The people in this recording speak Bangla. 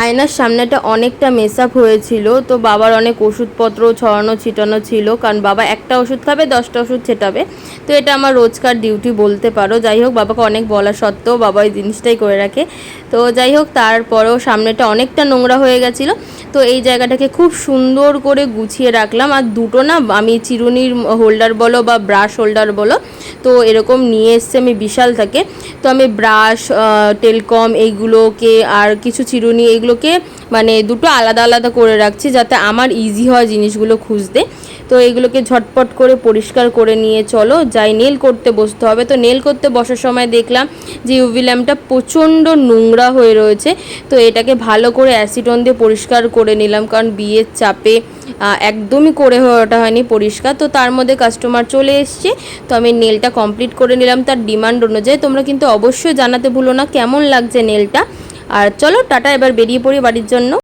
আয়নার সামনেটা অনেকটা মেসআপ হয়েছিল, তো বাবার অনেক ওষুধপত্র ছড়ানো ছিটানো ছিল, কারণ বাবা একটা ওষুধ খাবে 10টা ওষুধ ছেটাবে। তো এটা আমার রোজকার ডিউটি বলতে পারো। যাই হোক, বাবাকে অনেক বলা সত্ত্বেও বাবা এই জিনিসটাই করে রাখে। তো যাই হোক, তারপরেও সামনেটা অনেকটা নোংরা হয়ে গেছিলো। তো এই জায়গাটাকে খুব সুন্দর করে গুছিয়ে রাখলাম। আর দুটো না আমি চিরুনির হোল্ডার বলো বা ব্রাশ হোল্ডার বলো, তো এরকম নিয়ে এসছে আমি বিশাল থেকে। তো আমি ব্রাশ, টেলকম এইগুলোকে আর কিছু চিরুনি এইগুলোকে মানে দুটো আলাদা আলাদা করে রাখছি, যাতে আমার ইজি হয় জিনিসগুলো খুঁজতে। তো এইগুলোকে ঝটপট করে পরিষ্কার করে নিয়ে চলো যাই নেল করতে বসতে হবে। তো নেল করতে বসার সময় দেখলাম যে ইউভি ল্যাম্পটা প্রচণ্ড নোংরা হয়ে রয়েছে। তো এটাকে ভালো করে অ্যাসিটন দিয়ে পরিষ্কার করে নিলাম, কারণ বিয়ের চাপে একদমই করে ওঠা হয়নি পরিষ্কার। তো তার মধ্যে কাস্টমার চলে এসছে, তো আমি নেলটা কমপ্লিট করে নিলাম তার ডিমান্ড অনুযায়ী। তোমরা কিন্তু অবশ্যই জানাতে ভুলো না কেমন লাগছে নেলটা। আর চলো টাটা, এবার বেরিয়ে পড়ি বাড়ির জন্য।